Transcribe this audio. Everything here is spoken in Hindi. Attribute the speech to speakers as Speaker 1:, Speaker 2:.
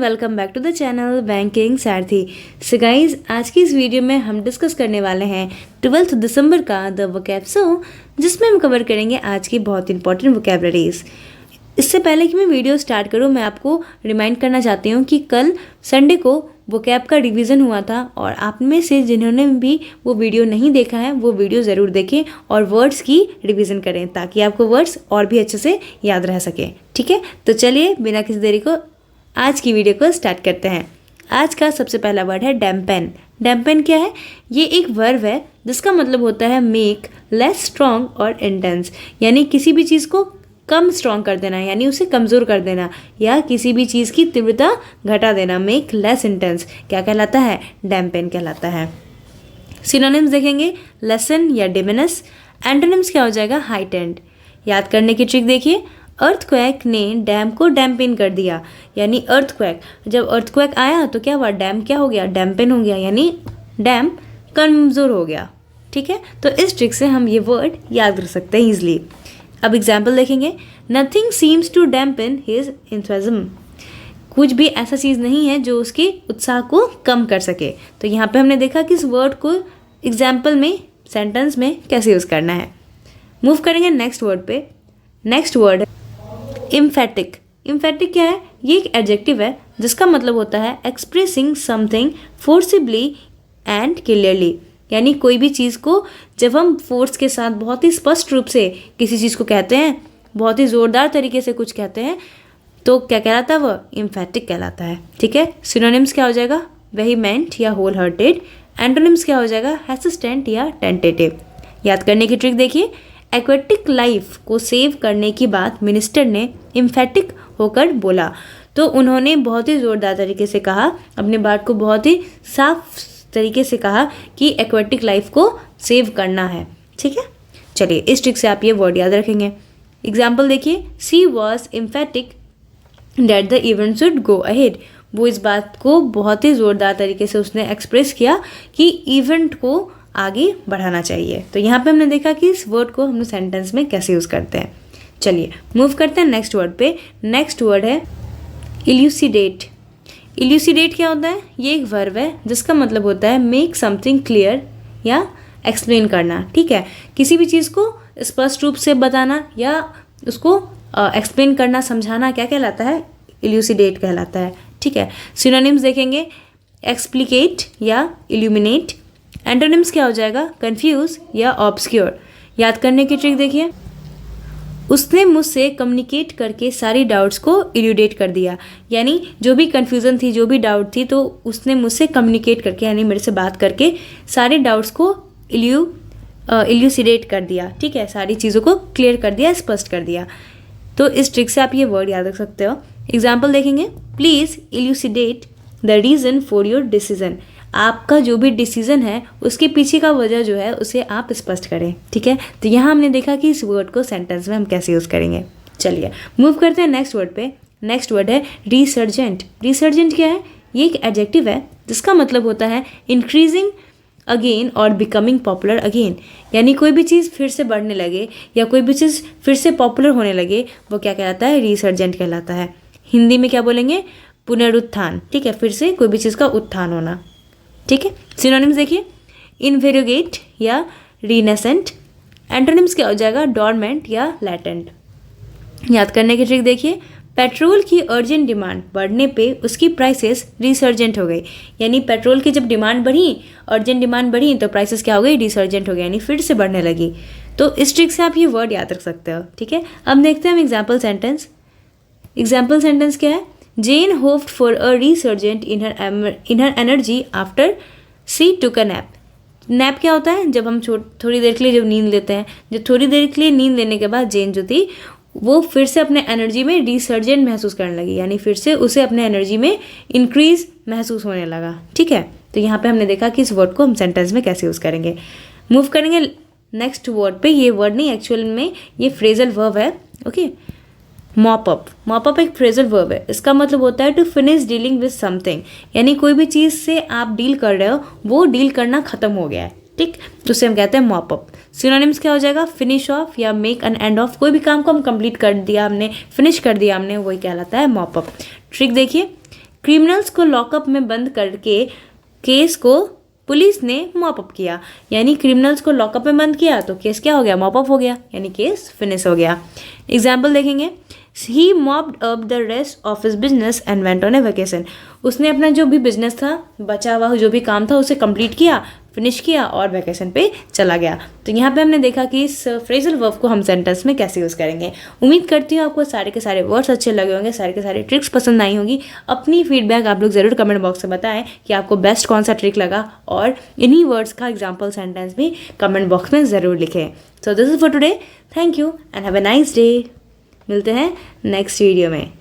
Speaker 1: Welcome back to the channel banking Sarathi. So guys, आज की इस वीडियो में हम डिस्कस करने वाले हैं 12 दिसंबर का द वोकैब जिसमें हम कवर करेंगे आज की बहुत इंपॉर्टेंट वोकैबलरीज। इससे पहले कि मैं वीडियो स्टार्ट करूं, मैं आपको रिमाइंड करना चाहती हूं कि कल संडे को वोकैब का रिवीजन हुआ था और आप में से जिन्होंने भी वो वीडियो नहीं देखा है वो वीडियो ज़रूर देखें और वर्ड्स की रिवीजन करें ताकि आपको वर्ड्स और भी अच्छे से याद रह सकें। ठीक है, तो चलिए बिना किसी देरी को आज की वीडियो को स्टार्ट करते हैं। आज का सबसे पहला वर्ड है डैम्पेन। डैम्पेन क्या है? ये एक वर्ब है जिसका मतलब होता है मेक लेस स्ट्रॉन्ग और इंटेंस, यानी किसी भी चीज़ को कम स्ट्रॉन्ग कर देना, यानी उसे कमज़ोर कर देना, या किसी भी चीज़ की तीव्रता घटा देना। मेक लेस इंटेंस क्या कहलाता है? डैम्पेन कहलाता है। सिनोनिम्स देखेंगे, लेसन या डिमिनिश। एंटोनिम्स क्या हो जाएगा? हाइटेंड। याद करने की ट्रिक देखिए, अर्थक्वेक ने डैम को डैम्पेन कर दिया, यानी अर्थक्वेक, जब अर्थक्वेक आया तो क्या हुआ? डैम क्या हो गया? डैम्पेन हो गया, यानी डैम कमज़ोर हो गया। ठीक है, तो इस ट्रिक से हम ये वर्ड याद कर सकते हैं ईजिली। अब एग्जाम्पल देखेंगे, nothing seems to dampen his enthusiasm. कुछ भी ऐसा चीज़ नहीं है जो उसके उत्साह को कम कर सके। तो यहाँ पे हमने देखा कि इस वर्ड को एग्जाम्पल में, सेंटेंस में कैसे यूज़ करना है। मूव करेंगे नेक्स्ट वर्ड पे। नेक्स्ट वर्ड है इम्फेटिक। इम्फेटिक क्या है? ये एक एडजेक्टिव है जिसका मतलब होता है expressing something forcibly and clearly, यानी कोई भी चीज़ को जब हम फोर्स के साथ बहुत ही स्पष्ट रूप से किसी चीज़ को कहते हैं, बहुत ही ज़ोरदार तरीके से कुछ कहते हैं, तो क्या कहलाता है? वह इम्फेटिक कहलाता है। ठीक है, सिनोनिम्स क्या हो जाएगा? वेहीमेंट या होल हार्टेड। एंटोनिम्स क्या हो जाएगा? हेसिस्टेंट या टेंटेटिव। याद करने की ट्रिक देखिए, एक्वेटिक लाइफ को सेव करने की बात मिनिस्टर ने इम्फेटिक होकर बोला, तो उन्होंने बहुत ही ज़ोरदार तरीके से कहा, अपने बात को बहुत ही साफ तरीके से कहा कि एक्वेटिक लाइफ को सेव करना है। ठीक है, चलिए इस ट्रिक से आप ये वर्ड याद रखेंगे। एग्जाम्पल देखिए, she was emphatic that the event should go ahead. वो इस बात को बहुत ही ज़ोरदार तरीके से उसने एक्सप्रेस किया कि इवेंट को आगे बढ़ाना चाहिए। तो यहाँ पे हमने देखा कि इस वर्ड को हम सेंटेंस में कैसे यूज़ करते हैं। चलिए मूव करते हैं नेक्स्ट वर्ड पे। नेक्स्ट वर्ड है इल्यूसिडेट। इल्यूसिडेट क्या होता है? ये एक वर्ब है जिसका मतलब होता है मेक समथिंग क्लियर या एक्सप्लेन करना। ठीक है, किसी भी चीज़ को स्पष्ट रूप से बताना या उसको एक्सप्लेन करना, समझाना क्या कहलाता है? इल्यूसिडेट कहलाता है। ठीक है, सिनोनिम्स देखेंगे, एक्सप्लिकेट या इल्यूमिनेट। एंटोनिम्स क्या हो जाएगा? कंफ्यूज या ऑब्सक्योर। याद करने की ट्रिक देखिए, उसने मुझसे कम्युनिकेट करके सारी डाउट्स को इल्यूडेट कर दिया, यानी जो भी कन्फ्यूज़न थी, जो भी डाउट थी, तो उसने मुझसे कम्युनिकेट करके, यानी मेरे से बात करके सारे डाउट्स को इल्यूसिडेट कर दिया। ठीक है, सारी चीज़ों को क्लियर कर दिया, स्पष्ट कर दिया। तो इस ट्रिक से आप ये वर्ड याद रख सकते हो। एग्जाम्पल देखेंगे, please इल्यूसिडेट the reason for your decision. आपका जो भी डिसीजन है उसके पीछे का वजह जो है उसे आप स्पष्ट करें। ठीक है, तो यहाँ हमने देखा कि इस वर्ड को सेंटेंस में हम कैसे यूज़ करेंगे। चलिए मूव करते हैं नेक्स्ट वर्ड पे। नेक्स्ट वर्ड है रिसर्जेंट। रिसर्जेंट क्या है? ये एक एडजेक्टिव है जिसका मतलब होता है इंक्रीजिंग अगेन और बिकमिंग पॉपुलर अगेन, यानी कोई भी चीज़ फिर से बढ़ने लगे या कोई भी चीज़ फिर से पॉपुलर होने लगे, वो क्या कहलाता है? रिसर्जेंट कहलाता है। हिंदी में क्या बोलेंगे? पुनरुत्थान। ठीक है, फिर से कोई भी चीज़ का उत्थान होना। ठीक है, सिनोनिम्स देखिए, इनवेरिगेट या रीनेसेंट। एंटोनिम्स क्या हो जाएगा? डॉर्मेंट या लैटेंट। याद करने की ट्रिक देखिए, पेट्रोल की अर्जेंट डिमांड बढ़ने पे उसकी प्राइसेस रिसर्जेंट हो गई, यानी पेट्रोल की जब डिमांड बढ़ी, अर्जेंट डिमांड बढ़ी, तो प्राइसेस क्या हो गई? रिसर्जेंट हो गई, यानी फिर से बढ़ने लगी। तो इस ट्रिक से आप ये वर्ड याद रख सकते हो। ठीक है, अब देखते हैं हम एग्जाम्पल सेंटेंस। एग्जाम्पल सेंटेंस क्या है? Jane hoped for a resurgent in her energy after she took a nap. Nap क्या होता है? जब हम थोड़ी देर के लिए जब नींद लेते हैं, जब थोड़ी देर के लिए नींद लेने के बाद जेन जो थी वो फिर से अपने एनर्जी में रिसर्जेंट महसूस करने लगी, यानी फिर से उसे अपने एनर्जी में इंक्रीज महसूस होने लगा। ठीक है, तो यहाँ पे हमने देखा कि इस वर्ड को हम सेंटेंस में कैसे यूज़ करेंगे। मूव करेंगे नेक्स्ट वर्ड पे। ये वर्ड नहीं, एक्चुअल में ये फ्रेजल वर्ब है। Okay, mop up. Mop up एक फ्रेजल वर्ब है। इसका मतलब होता है to finish dealing with something, यानी कोई भी चीज़ से आप डील कर रहे हो, वो डील करना ख़त्म हो गया है। ठीक, तो उसे हम कहते हैं मॉप अप। सिनोनिम्स क्या हो जाएगा? फिनिश ऑफ या मेक एन एंड ऑफ। कोई भी काम को हम कंप्लीट कर दिया हमने, फिनिश कर दिया हमने, वही कहलाता है मॉप अप। ट्रिक देखिए, क्रिमिनल्स को लॉकअप में बंद करके केस को पुलिस ने मॉप अप किया, यानी क्रिमिनल्स को लॉकअप में बंद किया तो केस क्या हो गया, मॉप अप हो गया, यानी केस फिनिश हो गया। एग्जाम्पल देखेंगे, he mopped up the rest of his business and went on a vacation. उसने अपना जो भी बिजनेस था, बचा हुआ जो भी काम था, उसे कंप्लीट किया, फिनिश किया और वैकेशन पे चला गया। तो यहाँ पे हमने देखा कि इस फ्रेजल वर्ब को हम सेंटेंस में कैसे यूज़ करेंगे। उम्मीद करती हूँ आपको सारे के सारे वर्ड्स अच्छे लगे होंगे, सारे के सारे ट्रिक्स पसंद आई होंगी। अपनी फीडबैक आप लोग ज़रूर कमेंट बॉक्स में बताएं कि आपको बेस्ट कौन सा ट्रिक लगा, और इन्हीं वर्ड्स का एग्जाम्पल सेंटेंस भी कमेंट बॉक्स में ज़रूर लिखें। So this is for today, thank you and have a nice day. मिलते हैं नेक्स्ट वीडियो में।